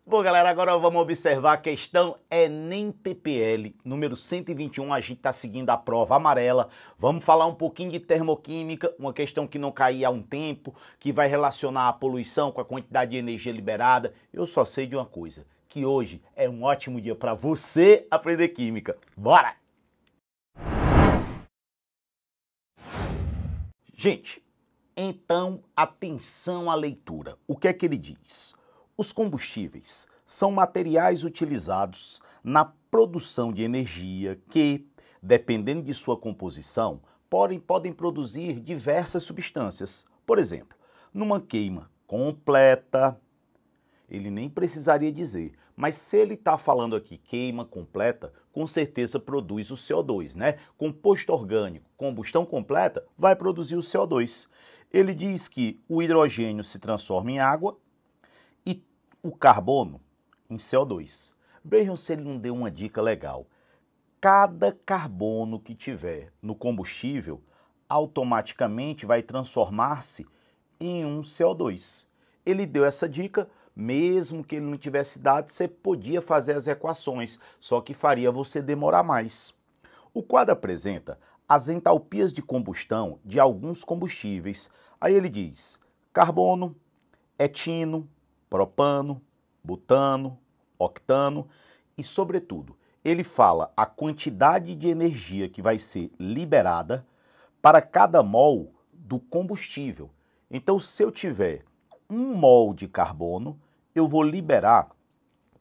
Bom, galera, agora vamos observar a questão Enem PPL, número 121, a gente está seguindo a prova amarela. Vamos falar um pouquinho de termoquímica, uma questão que não caía há um tempo, que vai relacionar a poluição com a quantidade de energia liberada. Eu só sei de uma coisa, que hoje é um ótimo dia para você aprender química. Bora! Gente, então atenção à leitura. O que é que ele diz? Os combustíveis são materiais utilizados na produção de energia que, dependendo de sua composição, podem produzir diversas substâncias. Por exemplo, numa queima completa, ele nem precisaria dizer, mas se ele está falando aqui queima completa, com certeza produz o CO2, né? Composto orgânico, combustão completa, vai produzir o CO2. Ele diz que o hidrogênio se transforma em água e o carbono em CO2. Vejam se ele não deu uma dica legal. Cada carbono que tiver no combustível automaticamente vai transformar-se em um CO2. Ele deu essa dica, mesmo que ele não tivesse dado, você podia fazer as equações, só que faria você demorar mais. O quadro apresenta as entalpias de combustão de alguns combustíveis. Aí ele diz carbono, etino, propano, butano, octano e, sobretudo, ele fala a quantidade de energia que vai ser liberada para cada mol do combustível. Então, se eu tiver 1 mol de carbono, eu vou liberar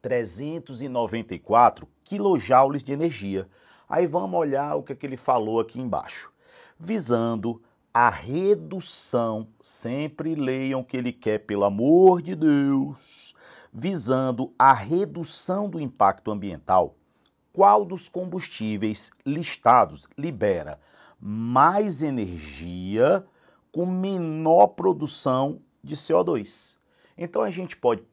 394 quilojoules de energia. Aí vamos olhar o que ele falou aqui embaixo. Visando a redução, sempre leiam o que ele quer, pelo amor de Deus. Visando a redução do impacto ambiental, qual dos combustíveis listados libera mais energia com menor produção de CO2? Então a gente pode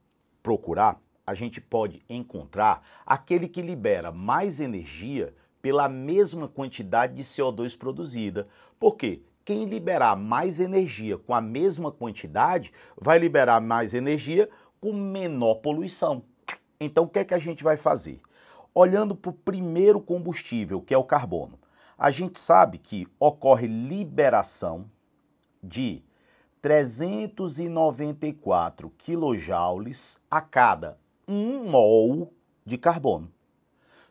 procurar, a gente pode encontrar aquele que libera mais energia pela mesma quantidade de CO2 produzida. Por quê? Quem liberar mais energia com a mesma quantidade vai liberar mais energia com menor poluição. Então o que é que a gente vai fazer? Olhando para o primeiro combustível, que é o carbono, a gente sabe que ocorre liberação de 394 quilojoules a cada 1 mol de carbono.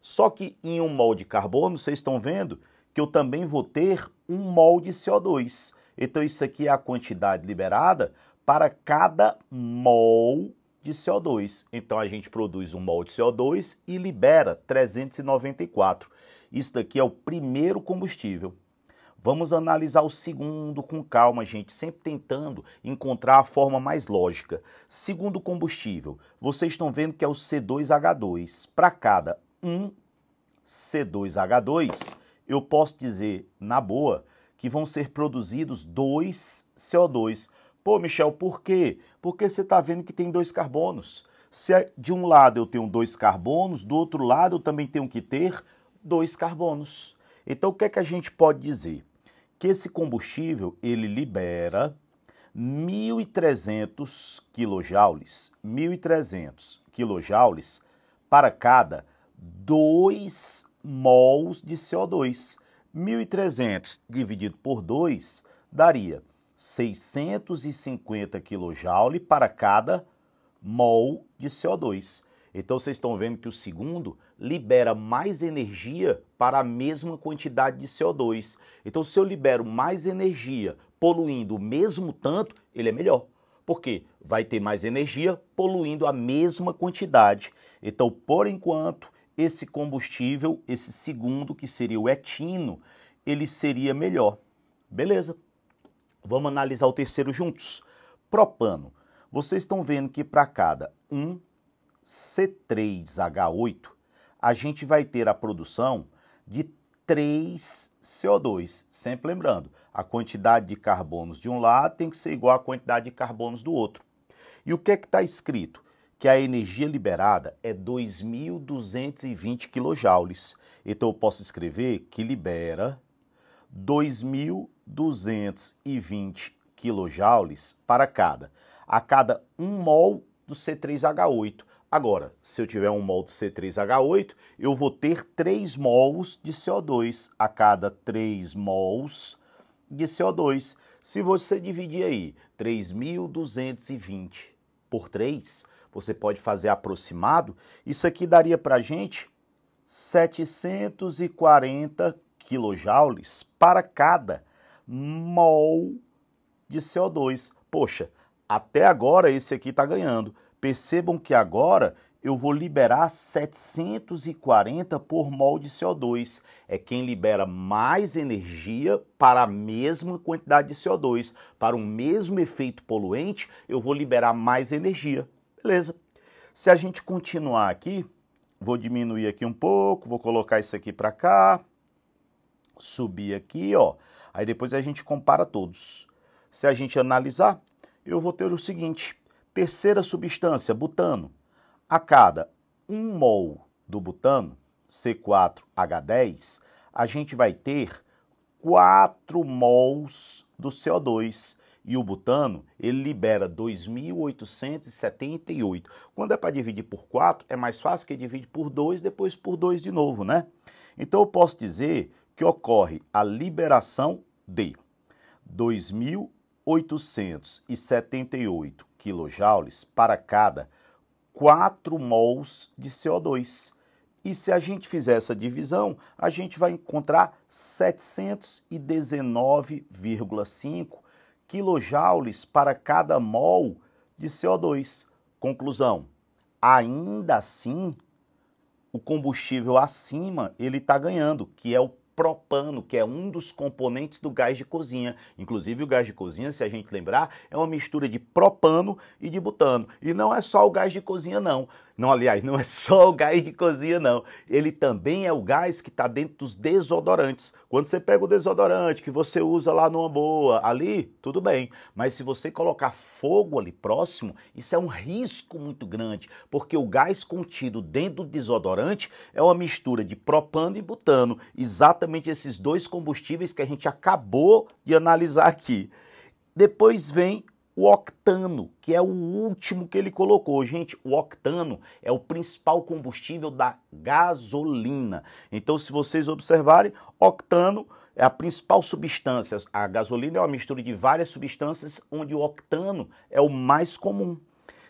Só que em 1 mol de carbono, vocês estão vendo que eu também vou ter 1 mol de CO2. Então isso aqui é a quantidade liberada para cada mol de CO2. Então a gente produz 1 mol de CO2 e libera 394. Isso daqui é o primeiro combustível. Vamos analisar o segundo com calma, gente, sempre tentando encontrar a forma mais lógica. Segundo combustível, vocês estão vendo que é o C2H2. Para cada 1 C2H2, eu posso dizer, na boa, que vão ser produzidos 2 CO2. Pô, Michel, por quê? Porque você está vendo que tem 2 carbonos. Se de um lado eu tenho 2 carbonos, do outro lado eu também tenho que ter 2 carbonos. Então o que é que a gente pode dizer? Que esse combustível, ele libera 1.300 quilojoules para cada 2 mols de CO2. 1.300 dividido por 2 daria 650 kJ para cada mol de CO2. Então vocês estão vendo que o segundo libera mais energia para a mesma quantidade de CO2. Então se eu libero mais energia poluindo o mesmo tanto, ele é melhor. Por quê? Vai ter mais energia poluindo a mesma quantidade. Então, por enquanto, esse combustível, esse segundo, que seria o etino, ele seria melhor. Beleza? Vamos analisar o terceiro juntos. Propano. Vocês estão vendo que para cada 1 C3H8, a gente vai ter a produção de 3 CO2. Sempre lembrando, a quantidade de carbonos de um lado tem que ser igual à quantidade de carbonos do outro. E o que é que está escrito? Que a energia liberada é 2.220 quilojoules. Então eu posso escrever que libera 2.220 quilojoules para cada. A cada 1 mol do C3H8. Agora, se eu tiver um mol do C3H8, eu vou ter 3 mols de CO2 a cada 3 mols de CO2. Se você dividir aí 3.220 por 3, você pode fazer aproximado, isso aqui daria para a gente 740 quilojoules para cada mol de CO2. Poxa, até agora esse aqui está ganhando. Percebam que agora eu vou liberar 740 por mol de CO2. É quem libera mais energia para a mesma quantidade de CO2. Para o mesmo efeito poluente, eu vou liberar mais energia. Beleza. Se a gente continuar aqui, vou diminuir aqui um pouco, vou colocar isso aqui para cá, subir aqui, ó. Aí depois a gente compara todos. Se a gente analisar, eu vou ter o seguinte: terceira substância, butano. A cada 1 mol do butano, C4H10, a gente vai ter 4 mols do CO2. E o butano, ele libera 2.878. Quando é para dividir por 4, é mais fácil que divide por 2, depois por 2 de novo, né? Então eu posso dizer que ocorre a liberação de 2.878 quilojoules para cada 4 mols de CO2. E se a gente fizer essa divisão, a gente vai encontrar 719,5 quilojoules para cada mol de CO2. Conclusão: ainda assim, o combustível acima ele está ganhando, que é o propano, que é um dos componentes do gás de cozinha. Inclusive o gás de cozinha, se a gente lembrar, é uma mistura de propano e de butano. E não é só o gás de cozinha não. Não, aliás, não é só o gás de cozinha não. Ele também é o gás que está dentro dos desodorantes. Quando você pega o desodorante que você usa lá numa boa, ali, tudo bem. Mas se você colocar fogo ali próximo, isso é um risco muito grande, porque o gás contido dentro do desodorante é uma mistura de propano e butano. Exatamente esses dois combustíveis que a gente acabou de analisar aqui. Depois vem o octano, que é o último que ele colocou. Gente, o octano é o principal combustível da gasolina. Então, se vocês observarem, octano é a principal substância. A gasolina é uma mistura de várias substâncias, onde o octano é o mais comum.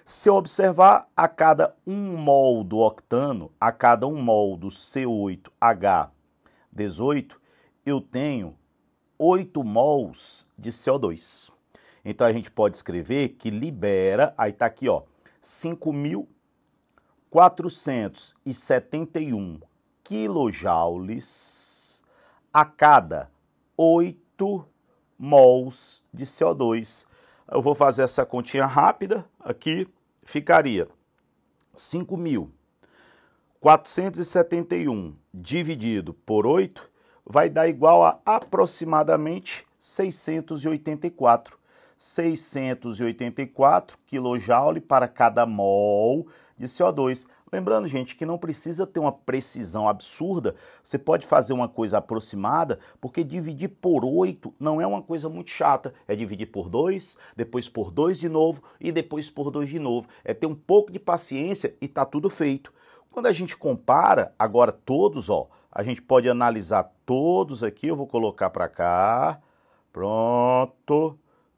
Se eu observar, a cada 1 mol do octano, a cada 1 mol do C8H18, eu tenho 8 mols de CO2. Então a gente pode escrever que libera, aí tá aqui, ó, 5.471 quilojoules a cada 8 mols de CO2. Eu vou fazer essa continha rápida, aqui ficaria 5.471 dividido por 8 vai dar igual a aproximadamente 684 kJ para cada mol de CO2. Lembrando, gente, que não precisa ter uma precisão absurda, você pode fazer uma coisa aproximada, porque dividir por 8 não é uma coisa muito chata, é dividir por 2, depois por 2 de novo e depois por 2 de novo. É ter um pouco de paciência e tá tudo feito. Quando a gente compara, agora todos, ó, a gente pode analisar todos aqui, eu vou colocar para cá, pronto.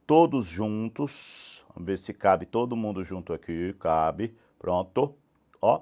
Todos juntos, vamos ver se cabe todo mundo junto aqui, cabe, pronto, ó,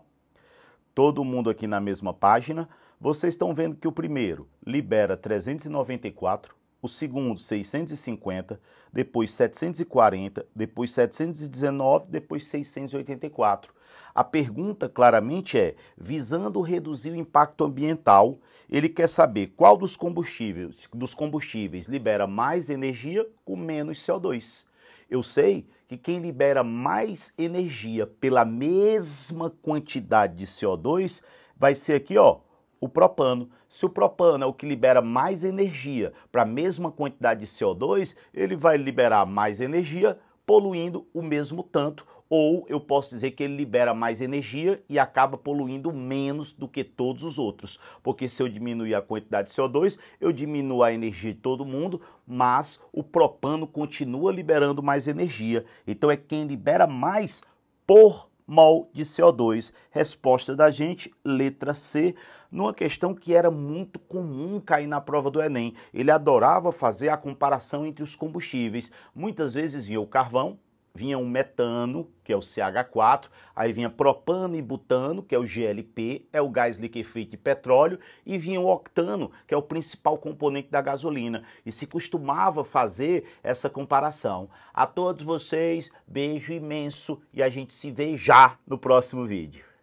todo mundo aqui na mesma página. Vocês estão vendo que o primeiro libera 394, o segundo 650, depois 740, depois 719, depois 684. A pergunta claramente é, visando reduzir o impacto ambiental, ele quer saber qual dos combustíveis libera mais energia com menos CO2. Eu sei que quem libera mais energia pela mesma quantidade de CO2 vai ser aqui, ó, o propano. Se o propano é o que libera mais energia para a mesma quantidade de CO2, ele vai liberar mais energia poluindo o mesmo tanto, ou eu posso dizer que ele libera mais energia e acaba poluindo menos do que todos os outros, porque se eu diminuir a quantidade de CO2, eu diminuo a energia de todo mundo, mas o propano continua liberando mais energia, então é quem libera mais por mol de CO2. Resposta da gente, letra C, numa questão que era muito comum cair na prova do Enem. Ele adorava fazer a comparação entre os combustíveis. Muitas vezes vinha o carvão, vinha o metano, que é o CH4, aí vinha propano e butano, que é o GLP, é o gás liquefeito de petróleo, e vinha o octano, que é o principal componente da gasolina. E se costumava fazer essa comparação. A todos vocês, beijo imenso e a gente se vê já no próximo vídeo.